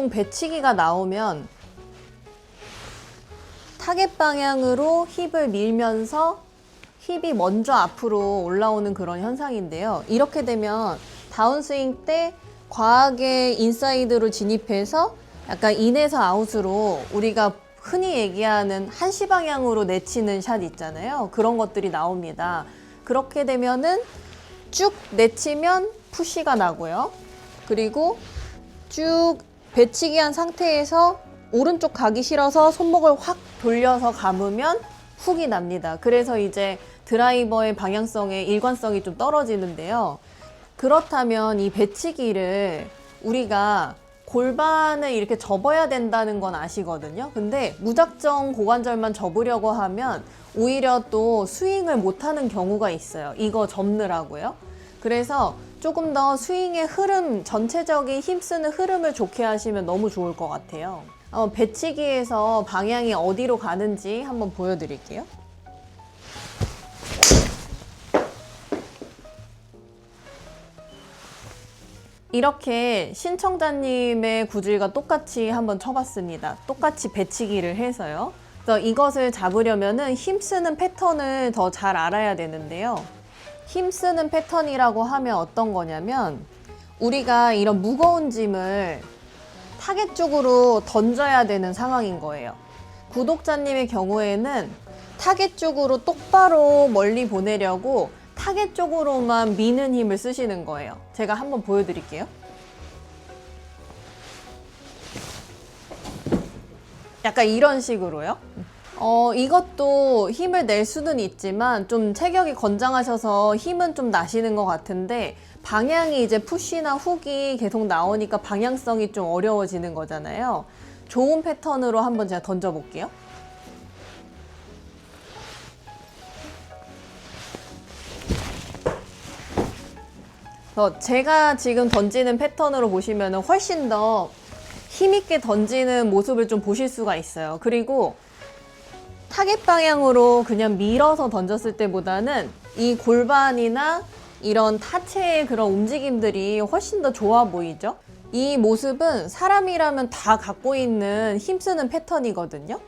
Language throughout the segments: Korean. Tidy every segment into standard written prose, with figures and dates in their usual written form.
보통 배치기가 나오면 타겟 방향으로 힙을 밀면서 힙이 먼저 앞으로 올라오는 그런 현상인데요. 이렇게 되면 다운스윙 때 과하게 인사이드로 진입해서 약간 인에서 아웃으로 우리가 흔히 얘기하는 한시 방향으로 내치는 샷 있잖아요. 그런 것들이 나옵니다. 그렇게 되면은 쭉 내치면 푸시가 나고요. 그리고 쭉 배치기 한 상태에서 오른쪽 가기 싫어서 손목을 확 돌려서 감으면 훅이 납니다. 그래서 이제 드라이버의 방향성에 일관성이 좀 떨어지는데요. 그렇다면 이 배치기를 우리가 골반을 이렇게 접어야 된다는 건 아시거든요. 근데 무작정 고관절만 접으려고 하면 오히려 또 스윙을 못하는 경우가 있어요. 이거 접느라고요. 그래서 조금 더 스윙의 흐름, 전체적인 힘쓰는 흐름을 좋게 하시면 너무 좋을 것 같아요. 배치기에서 방향이 어디로 가는지 한번 보여드릴게요. 이렇게 신청자님의 구질과 똑같이 한번 쳐봤습니다. 똑같이 배치기를 해서요. 그래서 이것을 잡으려면은 힘쓰는 패턴을 더 잘 알아야 되는데요. 힘쓰는 패턴이라고 하면 어떤 거냐면 우리가 이런 무거운 짐을 타겟 쪽으로 던져야 되는 상황인 거예요. 구독자님의 경우에는 타겟 쪽으로 똑바로 멀리 보내려고 타겟 쪽으로만 미는 힘을 쓰시는 거예요. 제가 한번 보여드릴게요. 약간 이런 식으로요. 이것도 힘을 낼 수는 있지만 좀 체격이 건장하셔서 힘은 좀 나시는 것 같은데 방향이 이제 푸시나 훅이 계속 나오니까 방향성이 좀 어려워지는 거잖아요. 좋은 패턴으로 한번 제가 던져볼게요. 제가 지금 던지는 패턴으로 보시면 훨씬 더 힘있게 던지는 모습을 좀 보실 수가 있어요. 그리고 타겟 방향으로 그냥 밀어서 던졌을 때보다는 이 골반이나 이런 하체의 그런 움직임들이 훨씬 더 좋아 보이죠? 이 모습은 사람이라면 다 갖고 있는 힘쓰는 패턴이거든요.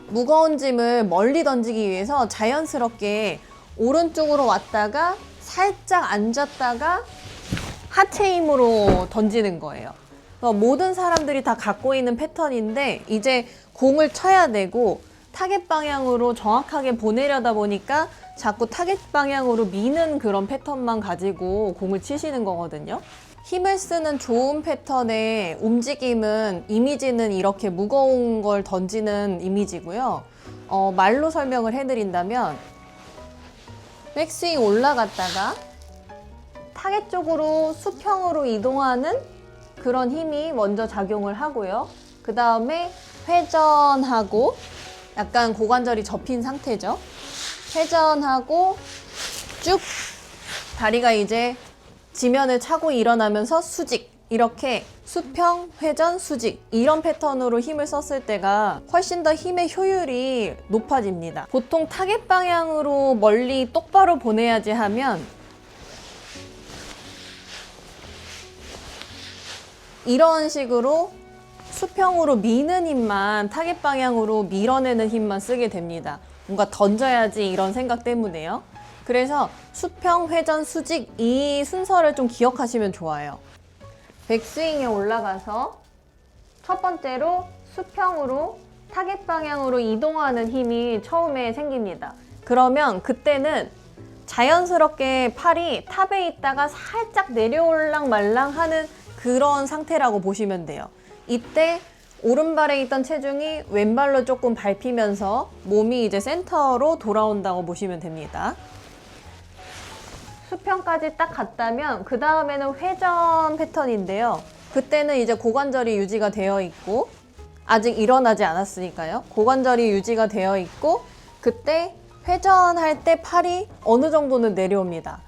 무거운 짐을 멀리 던지기 위해서 자연스럽게 오른쪽으로 왔다가 살짝 앉았다가 하체 힘으로 던지는 거예요. 모든 사람들이 다 갖고 있는 패턴인데 이제 공을 쳐야 되고 타겟 방향으로 정확하게 보내려다 보니까 자꾸 타겟 방향으로 미는 그런 패턴만 가지고 공을 치시는 거거든요. 힘을 쓰는 좋은 패턴의 움직임은 이미지는 이렇게 무거운 걸 던지는 이미지고요. 말로 설명을 해드린다면 백스윙 올라갔다가 타겟 쪽으로 수평으로 이동하는 그런 힘이 먼저 작용을 하고요. 그 다음에 회전하고 약간 고관절이 접힌 상태죠. 회전하고 쭉 다리가 이제 지면을 차고 일어나면서 수직, 이렇게 수평, 회전, 수직 이런 패턴으로 힘을 썼을 때가 훨씬 더 힘의 효율이 높아집니다. 보통 타겟 방향으로 멀리 똑바로 보내야지 하면 이런 식으로 수평으로 미는 힘만, 타겟 방향으로 밀어내는 힘만 쓰게 됩니다. 뭔가 던져야지 이런 생각 때문에요. 그래서 수평, 회전, 수직 이 순서를 좀 기억하시면 좋아요. 백스윙에 올라가서 첫 번째로 수평으로 타겟 방향으로 이동하는 힘이 처음에 생깁니다. 그러면 그때는 자연스럽게 팔이 탑에 있다가 살짝 내려올랑 말랑 하는 그런 상태라고 보시면 돼요. 이때 오른발에 있던 체중이 왼발로 조금 밟히면서 몸이 이제 센터로 돌아온다고 보시면 됩니다. 수평까지 딱 갔다면 그 다음에는 회전 패턴인데요. 그때는 이제 고관절이 유지가 되어 있고 아직 일어나지 않았으니까요. 고관절이 유지가 되어 있고 그때 회전할 때 팔이 어느 정도는 내려옵니다.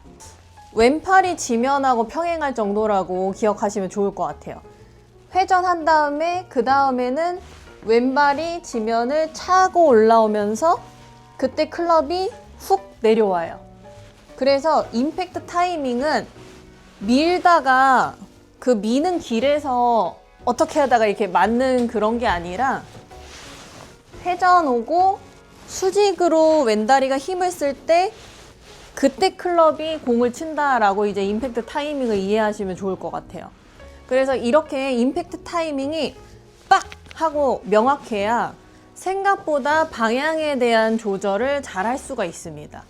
왼팔이 지면하고 평행할 정도라고 기억하시면 좋을 것 같아요. 회전한 다음에 그 다음에는 왼발이 지면을 차고 올라오면서 그때 클럽이 훅 내려와요. 그래서 임팩트 타이밍은 밀다가 그 미는 길에서 어떻게 하다가 이렇게 맞는 그런 게 아니라 회전 오고 수직으로 왼다리가 힘을 쓸 때 그때 클럽이 공을 친다라고 이제 임팩트 타이밍을 이해하시면 좋을 것 같아요. 그래서 이렇게 임팩트 타이밍이 빡 하고 명확해야 생각보다 방향에 대한 조절을 잘 할 수가 있습니다.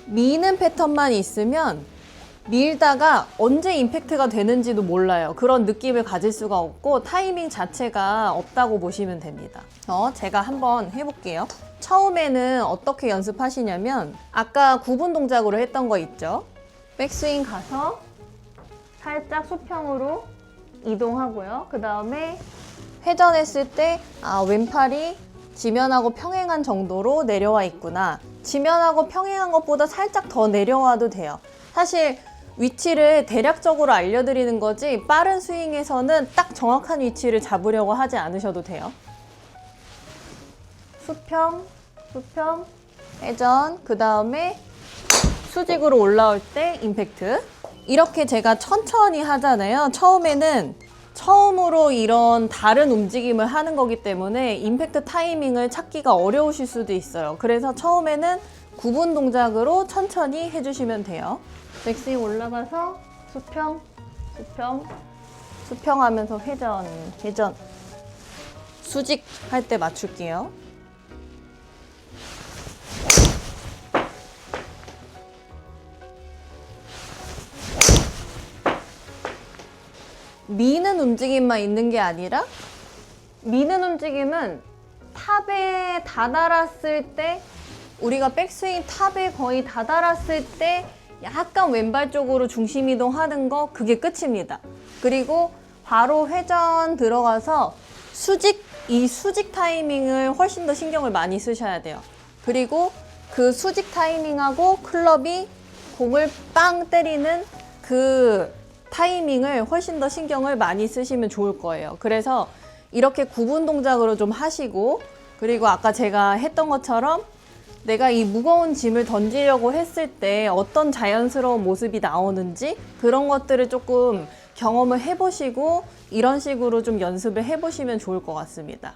미는 패턴만 있으면 밀다가 언제 임팩트가 되는지도 몰라요. 그런 느낌을 가질 수가 없고 타이밍 자체가 없다고 보시면 됩니다. 제가 한번 해볼게요. 처음에는 어떻게 연습하시냐면 아까 구분 동작으로 했던 거 있죠? 백스윙 가서 살짝 수평으로 이동하고요. 그 다음에 회전했을 때 왼팔이 지면하고 평행한 정도로 내려와 있구나. 지면하고 평행한 것보다 살짝 더 내려와도 돼요. 사실 위치를 대략적으로 알려드리는 거지 빠른 스윙에서는 딱 정확한 위치를 잡으려고 하지 않으셔도 돼요. 수평, 수평, 회전, 그 다음에 수직으로 올라올 때 임팩트. 이렇게 제가 천천히 하잖아요. 처음으로 이런 다른 움직임을 하는 거기 때문에 임팩트 타이밍을 찾기가 어려우실 수도 있어요. 그래서 처음에는 구분 동작으로 천천히 해주시면 돼요. 백스윙 올라가서 수평, 수평, 수평하면서 회전, 회전. 수직 할 때 맞출게요. 미는 움직임만 있는 게 아니라 미는 움직임은 탑에 다다랐을 때 우리가 백스윙 탑에 거의 다다랐을 때 약간 왼발 쪽으로 중심 이동하는 거 그게 끝입니다. 그리고 바로 회전 들어가서 이 수직 타이밍을 훨씬 더 신경을 많이 쓰셔야 돼요. 그리고 그 수직 타이밍하고 클럽이 공을 빵 때리는 그 타이밍을 훨씬 더 신경을 많이 쓰시면 좋을 거예요. 그래서 이렇게 구분 동작으로 좀 하시고, 그리고 아까 제가 했던 것처럼 내가 이 무거운 짐을 던지려고 했을 때 어떤 자연스러운 모습이 나오는지 그런 것들을 조금 경험을 해보시고 이런 식으로 좀 연습을 해보시면 좋을 것 같습니다.